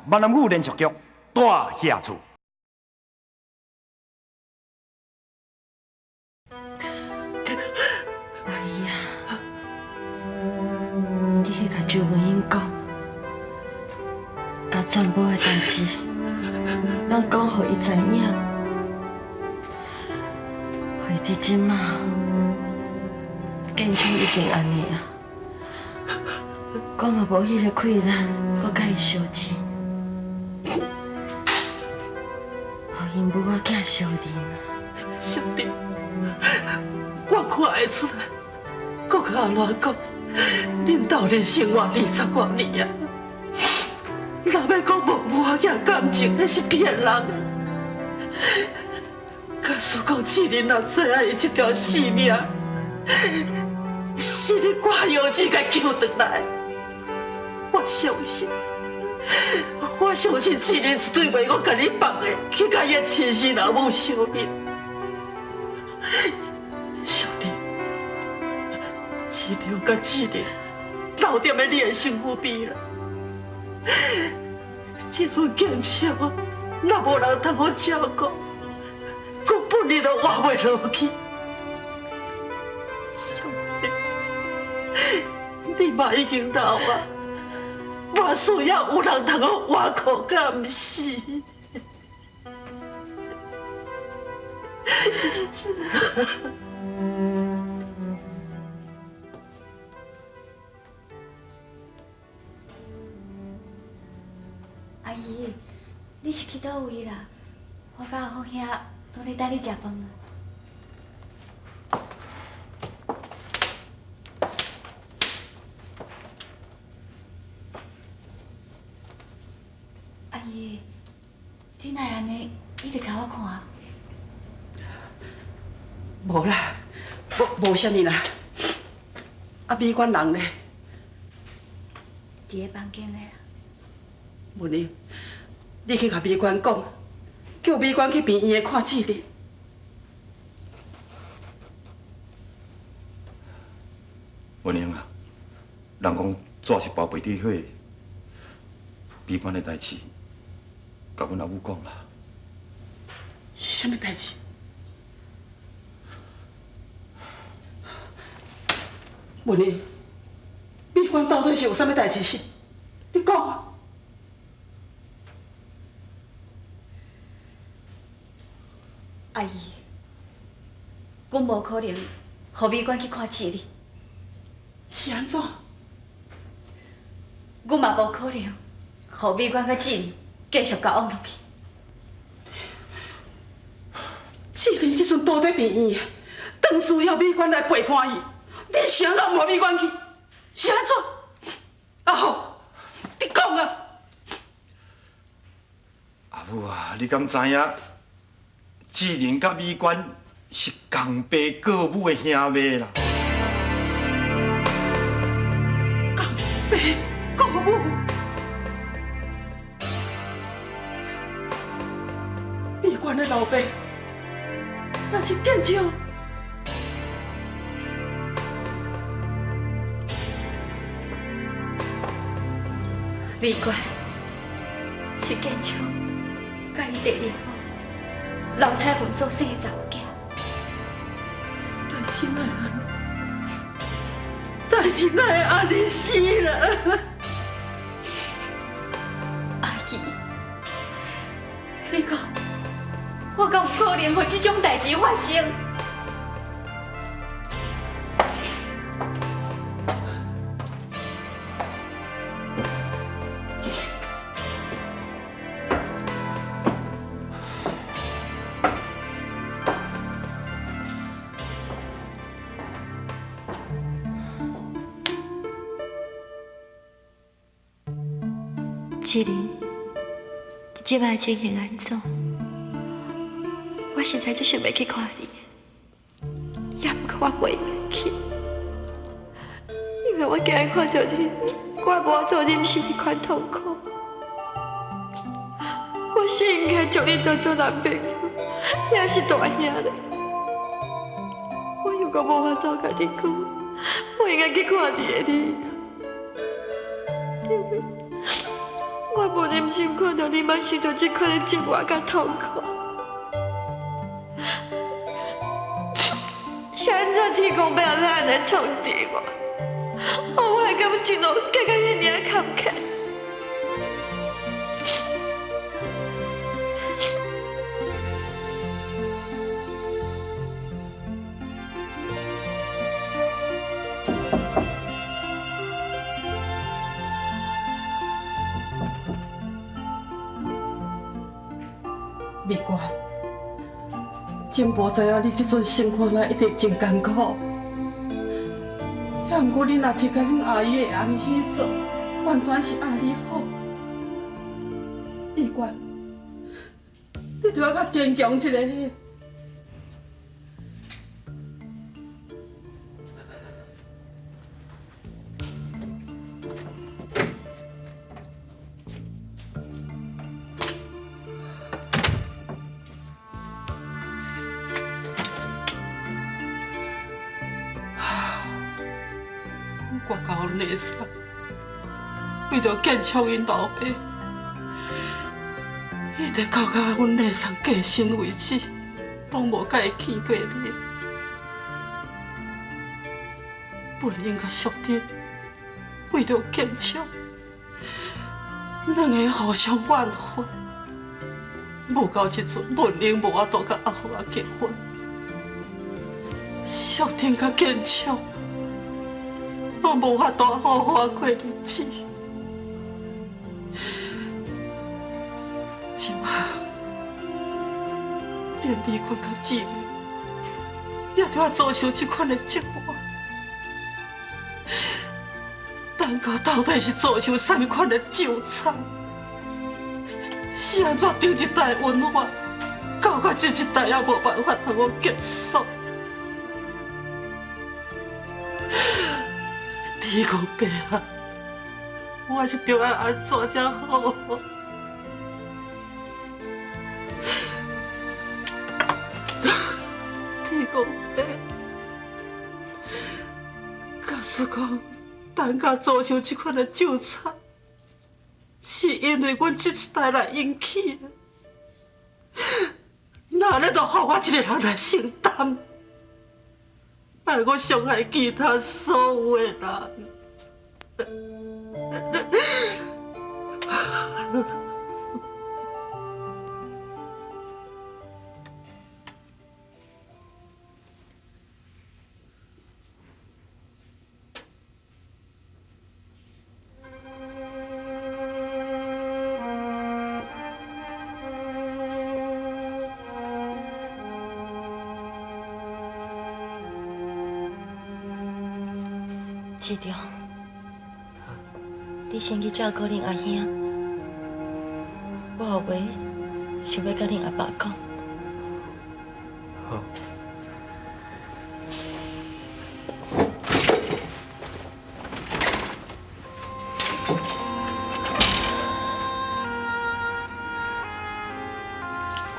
闽南语连续剧《大下厝》。阿姨啊，你去甲周文英讲，把全部的代志，拢讲互伊知影。惠弟即马，建昌已经安尼啊，我嘛无迄个气力，搁甲伊相钱，互因母仔囝相认啊。兄弟，我看会出来，搁较安怎讲，恁斗阵生活20多年啊，若要讲无母仔囝感情，那是骗人的。假使讲这人若知影伊这条性命，是你挂药子甲救回来，我相信这人绝对袂我甲你放的，去甲伊亲生老母相认。兄弟，这条甲这人留点在你的身躯边啦。这阵建枪若无人通我照顾，根本你都活袂落去。兄弟，你嘛已经老啊，我需要有人通我活苦甲毋死。阿姨，你是去倒位啦？我甲阿好兄拢咧等你食饭啊。阿姨，你哪会安尼一直甲我看？无啦，无啥物啦。啊，美馆人呢？伫咧房间咧。文英，你去甲美馆讲，叫美馆去病院看志玲。文英啊，人讲纸是包袂滴火，闭关的代志，甲阮阿母讲啦。是啥物代志？文英，美馆到底是有啥物代志？是，你讲啊。阿姨，阮无可能互美馆去看志玲，是安怎？阮嘛无可能互美馆甲志玲继续交往落去。志玲这阵倒在病院，当需要美馆来陪伴伊，你想让无美馆去，是安怎？阿豪，你讲啊！阿母啊，你敢知影？志仁甲美馆是共爸过母的兄妹啦。共爸过母，美馆的老爸也是建昌。美馆是建昌甲伊第二好老彩云所生的查某囝。代志哪会安尼死啦？阿姨，你讲，我敢有可能互这种代志发生？志玲，你即摆情形安怎？我实在最想要去看你，也毋过我袂愿去，因为我惊看到你，我无法度忍受这款痛苦。我是应该将你当作男朋友，也是大兄嘞。我如果无法度甲你讲，我应该去看你的你。我无忍心看到你嘛受到这款的折磨甲痛苦。是安怎天公伯要安尼创治我？我的感情路结到遐尔坎坷。美官，真无知影你这阵生活啦一定真艰苦。也毋过你若是甲恁阿姨的安去做，完全是阿你好。美官，你着要较坚强一个。我甲阮内甥，为着建昌因老爸，一直到阮内甥过身为止，拢无甲伊见过面。本英甲淑珍为着建昌，两个互相怨恨，无到这阵，本英无法度甲阿虎结婚，淑珍甲建昌。我无法度好好过日子，即马连美国甲志玲也着要遭受这款的折磨。蛋糕到底是遭受什么款的纠缠？是安怎中一代温暖，到这一代也无办法通我结束？天公伯啊，我是着要安怎才好？天公伯，假使讲蛋糕遭受这款的纠缠，是因为阮这一代来引起的，那你就让我一个人来承担。害我伤害其他所有的人。市长，你先去照顾恁阿兄，我有话想要甲恁阿爸讲。好。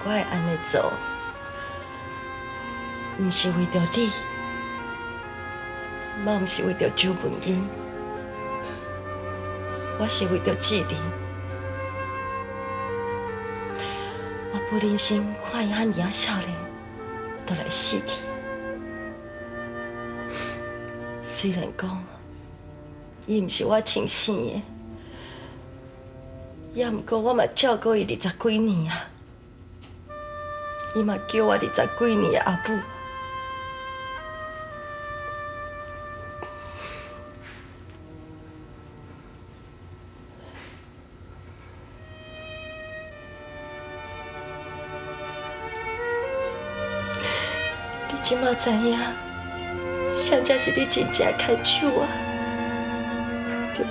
我会安尼做，毋是为着你。嘛，毋是为着周文英，我是为着志玲。我不忍心看伊遐尔少年，就来死去。虽然讲，伊毋是我亲生的，也毋过我嘛照顾伊20几年啊。伊嘛叫我20几年的阿母。即马知影，啥才是你真正牵手啊，对无？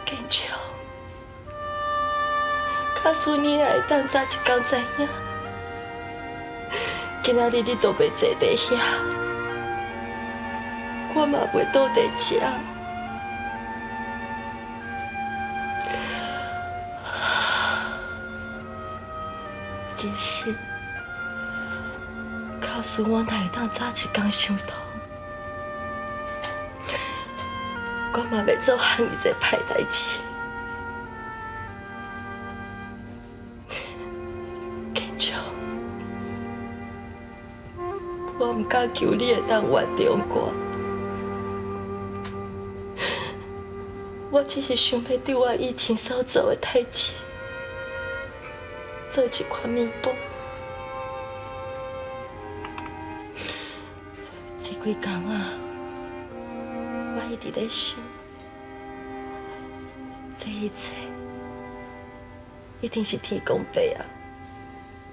建昌，假使你也会当早一天知影，今仔日你都袂坐伫遐，我嘛袂倒伫食。其实，假使我若会当早一天想通，我嘛袂做行伊这歹代志。建昌，我毋敢求你会当原谅我，我只是想要对我以前所做的代志做一款弥补。这几工啊，我一直在想，这一切一定是天公伯啊，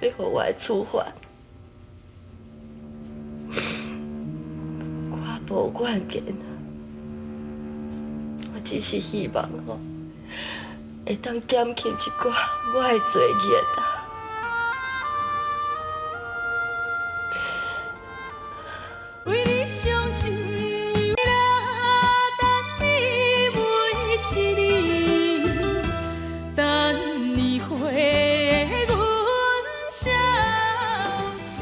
要予我的处罚。我无怨言啊，我只是希望会当减轻一寡我的罪孽啊。为你伤心又等你每一年，等你回阮消息。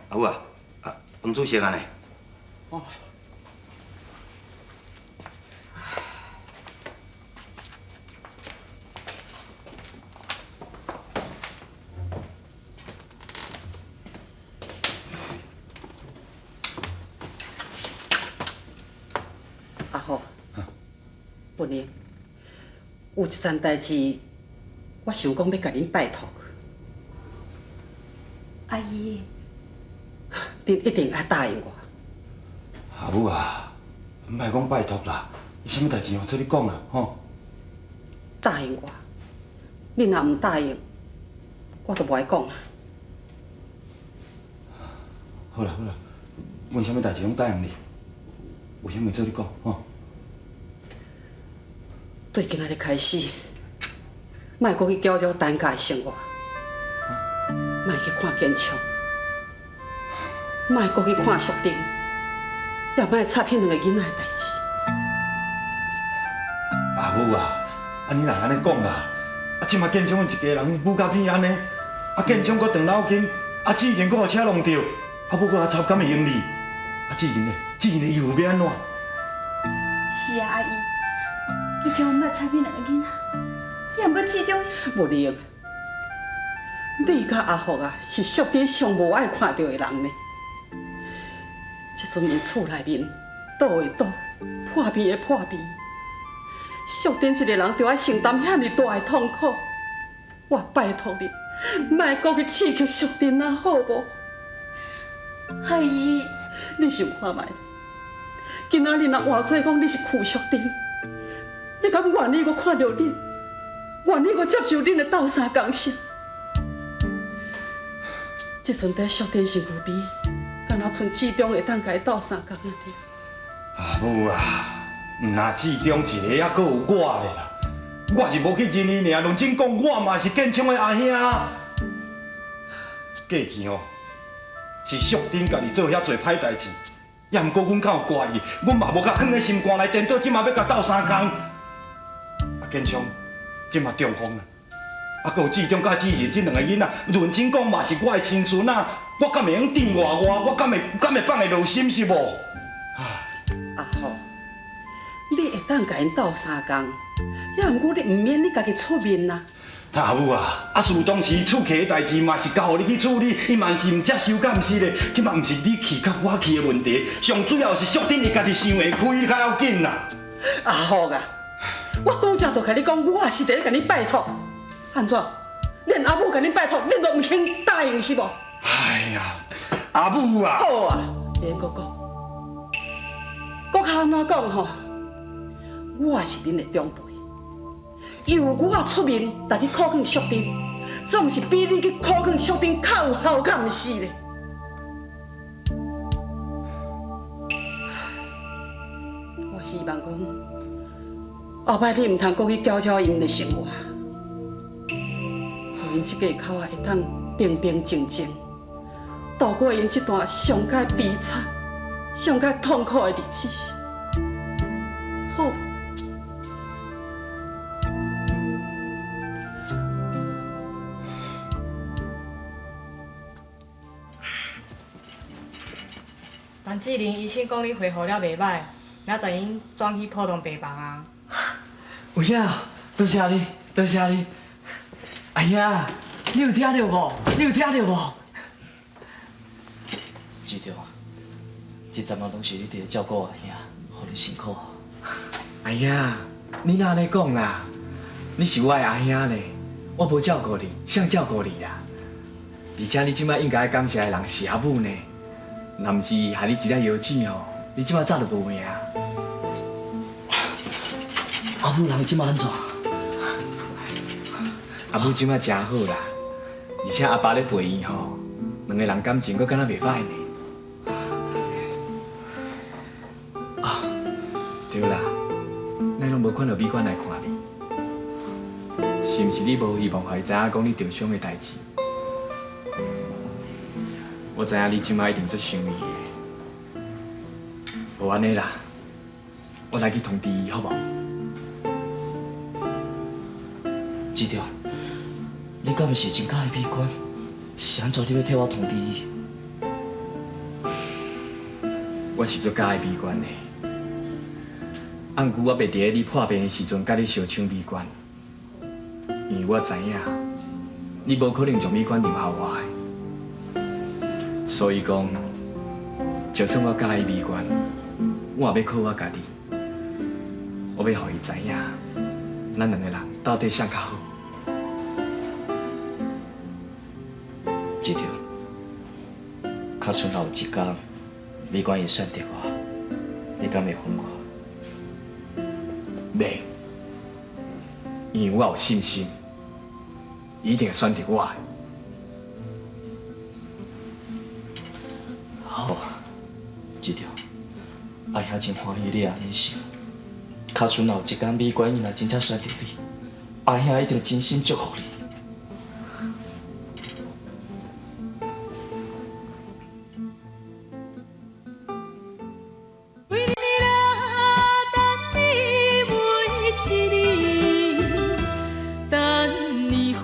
阿母啊，饭煮熟啊呢？哦，阿虎，本英，有一件代志，我想讲要甲恁拜托，阿姨，恁一定要答应我。阿母啊，莫讲拜托啦，啥物代志哦，做你讲啦，吼。答应我，你若唔答应，我就无爱讲啊。好啦好啦，问啥物代志拢答应你，有啥物做你讲，吼。对今仔日开始，莫搁去搅扰等家的生活，莫去看建昌，莫搁去看淑玲，也莫插迄两个囡仔的代志。阿母啊，你若安尼讲啦，即马建昌一家人母甲偏安尼，建昌搁长老紧，志仁搁互车弄着，母搁插敢会用哩？志仁以后要安怎？是啊，阿姨，你叫我莫插你两个囡仔，也毋过始终无灵，你甲阿福啊是淑珍上无爱看到的人呢。即阵因厝内面倒的倒，破病的破病，淑珍一个人就要承担遐尼大的痛苦。我拜托你，莫搁去刺激淑珍啊，好无？阿姨，你想看觅，今仔日若换做讲你是酷淑珍，你敢愿意搁看到恁，愿意搁接受恁的斗相共性？即阵在淑珍身躯边，敢若剩志忠会当甲伊斗相共安尼？阿母啊，毋若志忠一个，还阁有我咧啦。我是无去认伊尔，论真讲，我嘛是建昌的阿兄。过去哦，是淑珍家己做遐侪歹代志，也毋过阮较有怪伊，阮嘛无甲放在心肝内，颠倒即马要甲斗相共。建昌即马中风啦，阁有志忠甲志仁即两个囡仔，论真讲嘛是我的亲孙仔，我敢会用甜话我？我敢会放会落心是无？阿虎，你会当甲因斗相共，也毋过你毋免你家己出面啦。阿母啊，事当时厝客的代志嘛是交互你去处理，伊嘛是毋接受，敢毋是咧？即嘛毋是你去甲我去的问题，上主要是淑珍伊家己想会开较要紧啦。阿虎啊，我拄则就甲你讲，我是伫咧甲你拜托，安怎？连阿母甲你拜托，你都毋肯答应是无？哎呀，阿母啊！好啊，免搁讲，搁较安怎讲吼？我是恁的长辈，由我出面来去考劝淑珍，总是比你去考劝淑珍较有效，敢毋是咧？我希望讲，后摆你毋通搁去搅扰因的生活，互因即家口啊会当平平静静，无搁去度过因这段上界悲惨、上界痛苦的日子。好。陈志玲医生讲你恢复了袂歹，明仔载因转去普通病房啊。有影，多谢你，多谢你。阿兄，你有听到无？你有听到无？知道啊，这阵啊拢是你伫咧照顾阿兄，互你辛苦。阿兄，你哪安尼讲啦？你是我的阿兄呢，我无照顾你，谁照顾你啦？而且你即摆应该感谢的人是阿母呢。若毋是害你一粒药钱哦，你即摆早就无命。阿母人即摆安怎？阿母即摆真好啦，而且阿爸咧陪伊吼，两个人感情阁敢若袂歹呢。啊，对啦，咱拢无看到美观来看你，是毋是你无希望互伊知影讲你受伤的代志？我知影你即摆一定足想伊的，无安尼啦，我来去通知伊好无？知道。你敢毋是真介意美观？是安怎你要替我通知伊？我是足介意美观的，按久我袂伫咧你破病的时阵，甲你相抢美观，因为我知影你无可能将美观留下我的。所以讲，就算我介意美观，我也要靠我家己。我要互伊知影，咱两个人到底谁较好。知道。卡顺若有一天，美观伊选择我，你敢会分我？袂，因为我有信心，伊一定会选择我的。好，知道。阿兄真欢喜你安尼想。卡顺若有一天美观伊若真正选择你，阿兄一定真心祝福你。为你啦，等你每一年，等你回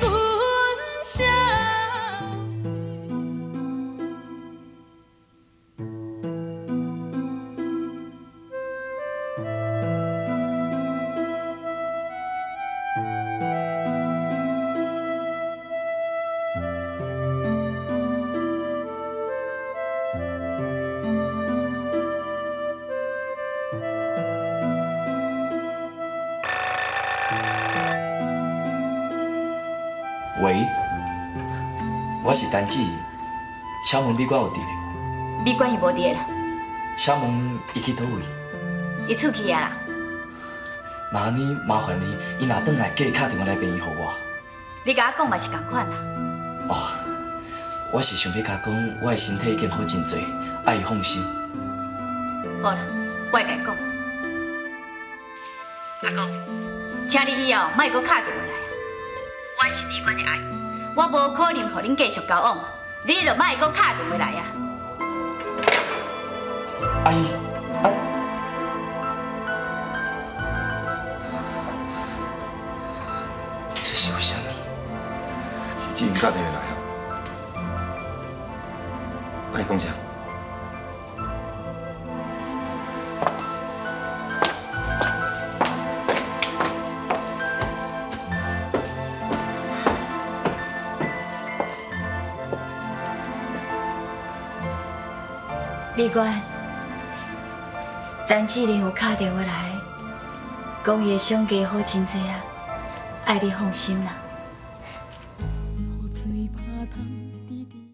阮声。喂，我是陈志怡，请问美观有伫咧无？美观伊无伫啦，请问伊去倒位？伊出去啊啦。那安尼麻烦你，伊若转来，叫伊打电话来便伊互我。你甲我讲嘛是共款啦。哦，我是想要甲讲，我的身体已经好真侪，爱伊放心。好啦，我会甲伊讲。阿公，请你以后莫阁打电话来啊！我是美观的阿姨，我无可能互恁继续交往，你就莫阁打电话来啊！阿姨，这是为什么？是志颖打电话来啊，爱讲啥？美观，陈志玲有打电话来，讲伊的伤加好真侪啊，爱你放心啦。